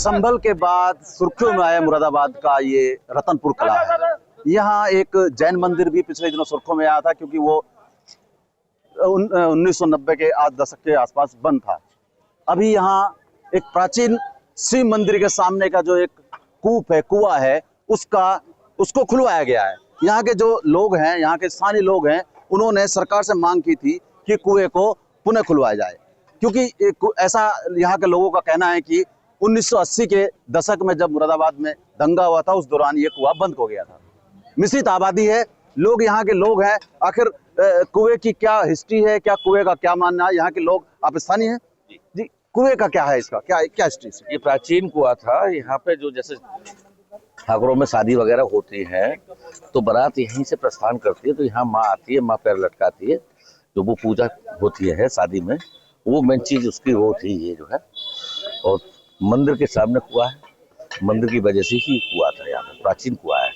संभल के बाद सुर्खियों में आया मुरादाबाद का ये रतनपुर कला है। यहाँ एक जैन मंदिर भी पिछले दिनों सुर्खियों में आया था, क्योंकि वो 1990 के दशक के आसपास बंद था। अभी यहाँ एक प्राचीन शिव मंदिर के सामने का जो एक कूप है, कुआं है, उसको खुलवाया गया है। यहाँ के जो लोग हैं, यहाँ के स्थानीय लोग हैं, उन्होंने सरकार से मांग की थी कि कुएं को पुनः खुलवाया जाए, क्योंकि ऐसा यहाँ के लोगों का कहना है कि 1980 के दशक में जब मुरादाबाद में दंगा हुआ था, उस दौरान ये कुआं बंद हो गया था। मिश्रित आबादी है, लोग यहाँ के लोग हैं। आखिर कुएं की क्या हिस्ट्री है, क्या कुएं का क्या मानना है, यहाँ के लोग, आप स्थानीय हैं जी, कुएं का क्या है, इसका क्या हिस्ट्री है? ये प्राचीन कुआं था। यहाँ पे जो जैसे ठाकुरों में शादी वगैरह होती है तो बारात यहीं से प्रस्थान करती है, तो यहाँ माँ आती है, माँ पैर लटकाती है, जो वो पूजा होती है शादी में, वो मेन चीज उसकी वो थी ये जो है। और मंदिर के सामने कुआं है, मंदिर की वजह से ही कुआं था, यहाँ पे प्राचीन कुआं है।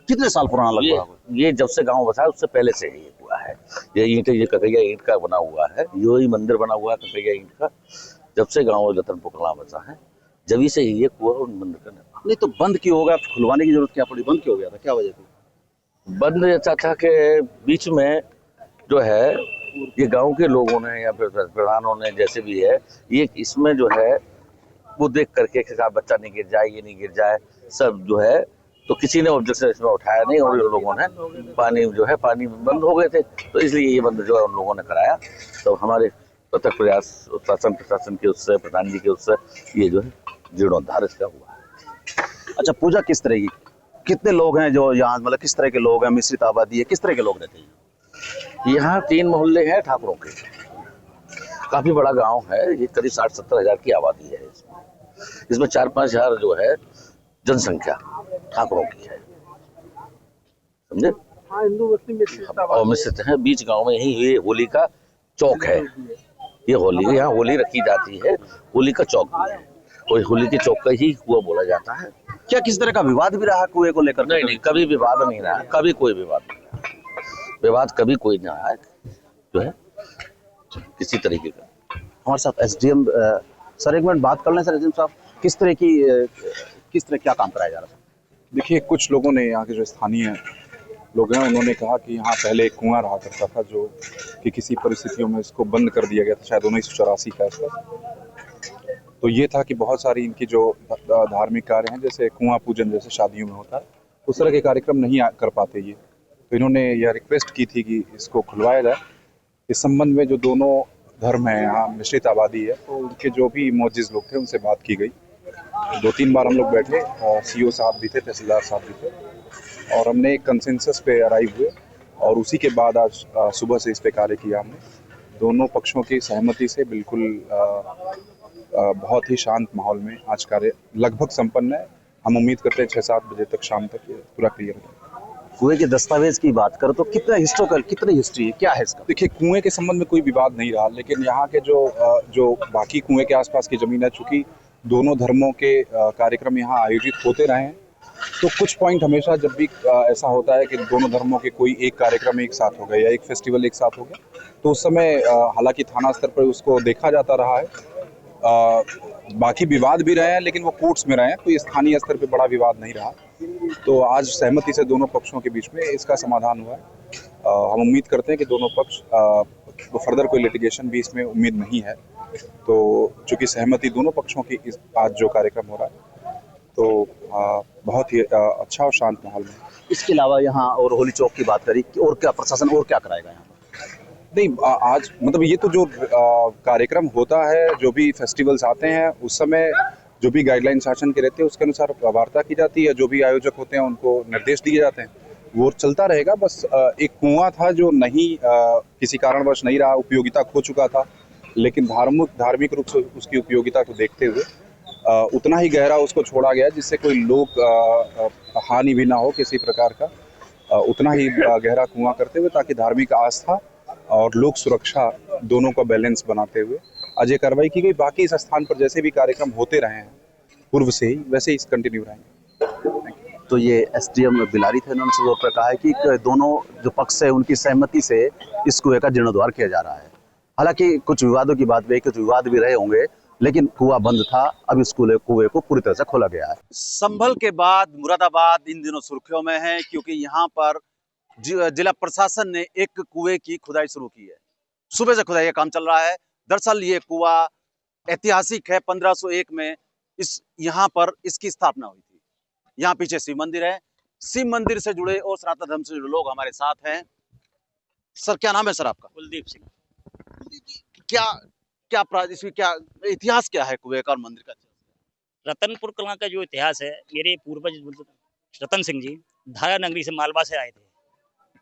कितने साल पुराना लगभग? ये जब से गांव बसा उससे पहले से ही ये कुआं है। ये ईंट, ये ककैया ईंट का बना हुआ है, यही मंदिर बना हुआ है ककैया ईंट का। जब से गांव रतनपुर कला बसा है, जब से ही ये कुआं और मंदिर का निर्माण। नहीं तो बंद क्यों होगा, खुलवाने की जरूरत क्या पड़ी, बंद क्यों हो गया था, क्या वजह थी? बंद ऐसा था कि बीच में जो है ये गांव के लोगों ने या फिर प्रधानों ने, जैसे भी है, ये इसमें जो है वो देख करके कि बच्चा नहीं गिर जाए, ये नहीं गिर जाए, सब जो है, तो किसी ने ऑब्जेक्शन इसमें उठाया नहीं, और लोगों ने पानी जो है, पानी बंद हो गए थे, तो इसलिए ये बंद जो है उन लोगों ने कराया। तो हमारे पृथक प्रयास प्रशासन के उससे, प्रधान जी के उससे ये जो है जीर्णोद्धार इसका हुआ है। अच्छा, पूजा किस तरह की, कितने लोग हैं जो यहाँ, मतलब किस तरह के लोग हैं, मिश्रित आबादी है, किस तरह के लोग रहते हैं? यहाँ 3 मोहल्ले हैं ठाकुरों के, काफी बड़ा गांव है ये, करीब 60-70 हजार की आबादी है इसमें 4-5 हजार जो है जनसंख्या ठाकुरों की है, समझे? हाँ, हिंदू मुस्लिम और मिश्रित है। बीच गांव में यही ये होली का चौक है, ये होली, यहाँ होली रखी जाती है, होली का चौक भी है, और होली के चौक का ही कुआं बोला जाता है। क्या किस तरह का विवाद भी रहा कुएं को लेकर? नहीं, कभी विवाद नहीं रहा, कभी कोई विवाद नहीं रहा, विवाद कभी कोई नहीं आया जो है किसी तरीके का। हमारे साथ एसडीएम सर, एक मिनट बात कर लें सर। एसडीएम साहब, किस तरह क्या काम कराया जा रहा है? देखिए, कुछ लोगों ने, यहाँ के जो स्थानीय लोग हैं, उन्होंने कहा कि यहाँ पहले एक कुआं रहा करता था, जो कि किसी परिस्थितियों में इसको बंद कर दिया गया था, शायद 1984 का ऐसा। तो ये था कि बहुत सारी इनकी जो धार्मिक कार्य हैं, जैसे कुआं पूजन जैसे शादियों में होता है, उस तरह के कार्यक्रम नहीं कर पाते ये। तो इन्होंने यह रिक्वेस्ट की थी कि इसको खुलवाया जाए। इस संबंध में जो दोनों धर्म है, यहाँ मिश्रित आबादी है, तो उनके जो भी मौजूद लोग थे उनसे बात की गई। 2-3 बार हम लोग बैठे, सीओ साहब भी थे, तहसीलदार साहब भी थे, और हमने एक कंसेंसस पे अराइव हुए, और उसी के बाद आज सुबह से इस पे कार्य किया हमने। दोनों पक्षों की सहमति से बिल्कुल बहुत ही शांत माहौल में आज कार्य लगभग संपन्न है। हम उम्मीद करते हैं 6-7 बजे तक शाम तक ये पूरा क्लियर हो। कुएं के दस्तावेज की बात करो तो कितनी हिस्ट्री है, क्या है इसका? देखिए, कुएं के संबंध में कोई विवाद नहीं रहा, लेकिन यहाँ के जो बाकी कुएं के आसपास की जमीन है, चूंकि दोनों धर्मों के कार्यक्रम यहाँ आयोजित होते रहे हैं, तो कुछ पॉइंट हमेशा जब भी ऐसा होता है कि दोनों धर्मों के कोई एक कार्यक्रम एक साथ हो गया या एक फेस्टिवल एक साथ हो गया, तो उस समय हालांकि थाना स्तर पर उसको देखा जाता रहा है। बाकी विवाद भी रहे हैं, लेकिन वो कोर्ट्स में रहे हैं, कोई स्थानीय स्तर पे बड़ा विवाद नहीं रहा। तो आज सहमति से दोनों पक्षों के बीच में इसका समाधान हुआ है। हम उम्मीद करते हैं कि दोनों पक्ष फर्दर कोई लिटिगेशन भी इसमें उम्मीद नहीं है। तो चूंकि सहमति दोनों पक्षों की आज जो कार्यक्रम हो रहा है, तो बहुत ही अच्छा और शांत माहौल में। इसके अलावा यहाँ और होली चौक की बात करी, और क्या प्रशासन और क्या कराएगा यहाँ? नहीं, आज मतलब ये तो जो कार्यक्रम होता है, जो भी फेस्टिवल्स आते हैं, उस समय जो भी गाइडलाइन शासन के रहते हैं उसके अनुसार वार्ता की जाती है। जो भी आयोजक होते हैं उनको निर्देश दिए जाते हैं, वो चलता रहेगा। बस एक कुआं था जो नहीं किसी कारणवश नहीं रहा, उपयोगिता खो चुका था, लेकिन धार्मिक रूप से उसकी उपयोगिता को देखते हुए उतना ही गहरा उसको छोड़ा गया जिससे कोई लोग हानि भी ना हो किसी प्रकार का, उतना ही गहरा कुआं करते हुए, ताकि धार्मिक आस्था और लोक सुरक्षा दोनों का बैलेंस बनाते हुए आज ये कार्रवाई की गई। बाकी इस स्थान पर जैसे भी कार्यक्रम होते रहे हैं पूर्व से ही, वैसे ही कंटिन्यू रहेंगे। तो ये एसडीएम बिलारी थे, उन्होंने जोर पर कहा है कि दोनों जो पक्ष है उनकी सहमति से इस कुएं का जीर्णोद्धार किया जा रहा है। हालांकि कुछ विवादों की बात भी है, कुछ विवाद भी रहे होंगे, लेकिन कुआं बंद था। अब इस कुएं को पूरी तरह से खोला गया है। संभल के बाद मुरादाबाद इन दिनों सुर्खियों में है, क्योंकि यहाँ पर जिला प्रशासन ने एक कुएं की खुदाई शुरू की है। सुबह से खुदाई का काम चल रहा है। दरअसल ये कुआं ऐतिहासिक है। 1501 में यहाँ पर इसकी स्थापना हुई थी। यहाँ पीछे शिव मंदिर है। शिव मंदिर से जुड़े और सनातन धर्म से जुड़े लोग हमारे साथ हैं। सर, क्या नाम है सर आपका? कुलदीप सिंह। क्या इसकी क्या इतिहास क्या है कुएं का और मंदिर का? रतनपुर कला का जो इतिहास है, मेरे पूर्वज रतन सिंह जी धारा नगरी से मालवा से आए थे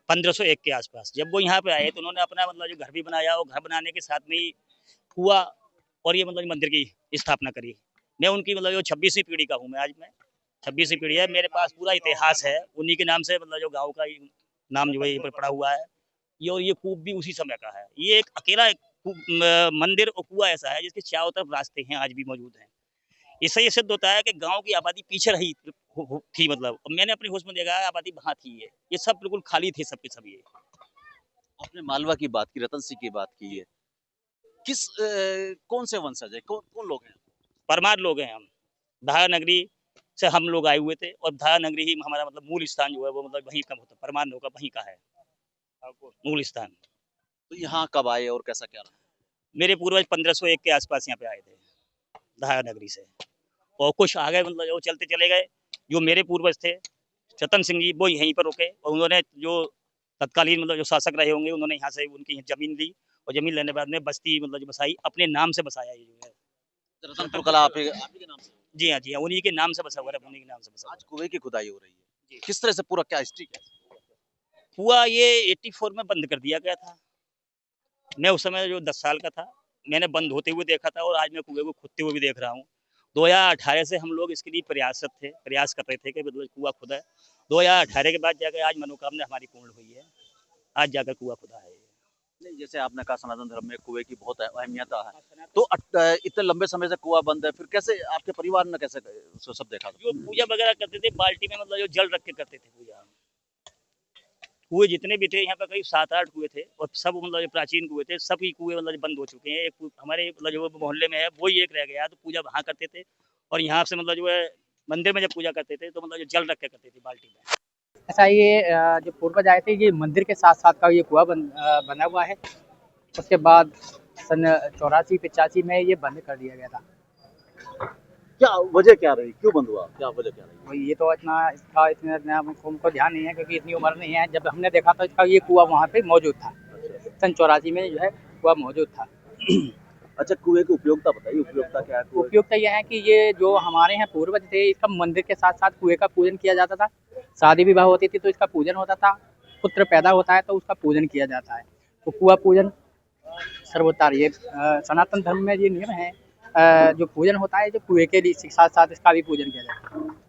1501 के आसपास। जब वो यहाँ पे आए तो उन्होंने अपना जो घर भी बनाया और घर बनाने के साथ में ही कुआं और ये मंदिर की स्थापना करी। मैं उनकी जो 26वीं पीढ़ी का हूँ। आज मैं 26वीं पीढ़ी है। मेरे पास पूरा इतिहास है। उन्हीं के नाम से जो गाँव का नाम जो है ये पड़ा हुआ है। ये और ये कूप भी उसी समय का है। ये एक अकेला मंदिर और कुआं ऐसा है जिसके चारों तरफ रास्ते हैं, आज भी मौजूद हैं। इससे ये सिद्ध होता है कि गांव की आबादी पीछे रही थी। और मैंने अपनी होश में देखा है आबादी वहां थी। ये सब बिल्कुल खाली थे सबके सब। ये आपने मालवा की बात की, रतन सिंह की बात की है। कौन से वंशज है? कौन लोग हैं? परमार लोग हैं हम। धारा नगरी से हम लोग आए हुए थे और धारा नगरी ही हमारा मूल स्थान जो है वो वहीं का होता है। परमार लोग का वहीं का है मूल स्थान। तो यहाँ कब आए और कैसा क्या रहा? मेरे पूर्वज 1501 के आसपास यहाँ पे आए थे धारा नगरी से, और कुछ आगे जो चलते चले गए। जो मेरे पूर्वज थे रतन सिंह जी, वो यहीं पर रुके और उन्होंने जो तत्कालीन जो शासक रहे होंगे उन्होंने यहाँ से उनकी जमीन ली और जमीन लेने के बाद में बस्ती जो बसाई, अपने नाम से बसाया। ये जो है रतनपुर कला आप ही के नाम से? जी हाँ, जी हाँ, उन्हीं के नाम से बसा हुआ है। उन्हीं के नाम से बसा। आज कुएं की खुदाई हो रही है, किस तरह से पूरा क्या हिस्ट्री है? कुआं ये 84 में बंद कर दिया गया था। मैं उस समय जो 10 साल का था, मैंने बंद होते हुए देखा था और आज मैं कुएं को खुदते हुए भी देख रहा हूँ। 2018 से हम लोग इसके लिए प्रयास कर रहे थे कि कुआं खुदा है। 2018 के बाद जाकर आज मनोकामना हमारी पूर्ण हुई है। आज जाकर कुआं खुदा है। नहीं, जैसे आपने कहा सनातन धर्म में कुएं की बहुत अहमियत है, तो इतने लंबे समय से कुआं बंद है, फिर कैसे आपके परिवार ने कैसे उसको सब देखा? जो पूजा वगैरह करते थे बाल्टी में जो जल रख के करते थे पूजा। कुएं जितने भी थे यहाँ पे करीब 7-8 कुएं थे और सब जो प्राचीन कुएं थे, सभी कुएं बंद हो चुके हैं। एक हमारे जो मोहल्ले में है वही एक रह गया, तो पूजा वहाँ करते थे और यहाँ से जो है मंदिर में जब पूजा करते थे तो जो जल रख के करते थे बाल्टी में। ऐसा ये जो पूर्वज आए थे, ये मंदिर के साथ साथ का ये कुआं बना हुआ है। उसके बाद सन 84-85 में ये बंद कर दिया गया था। क्या वजह क्या रही, क्यों बंद हुआ, क्या वजह क्या रही? ये तो इतना हमको ध्यान नहीं है, क्योंकि इतनी उम्र नहीं है। जब हमने देखा तो इसका ये कुआं वहाँ पे मौजूद था। सन 84 में जो है कुआं मौजूद था। अच्छा, कुएं की उपयोगिता बताइए, उपयोगिता क्या है? उपयोगिता यह है कि ये जो हमारे यहाँ पूर्वज थे, इसका मंदिर के साथ साथ कुएं का पूजन किया जाता था। शादी विवाह होती थी तो इसका पूजन होता था। पुत्र पैदा होता है तो उसका पूजन किया जाता है। तो कुआं पूजन सर्वोत्तर ये सनातन धर्म में ये नियम है। जो पूजन होता है जो कुएं के साथ साथ इसका भी पूजन किया जाता है।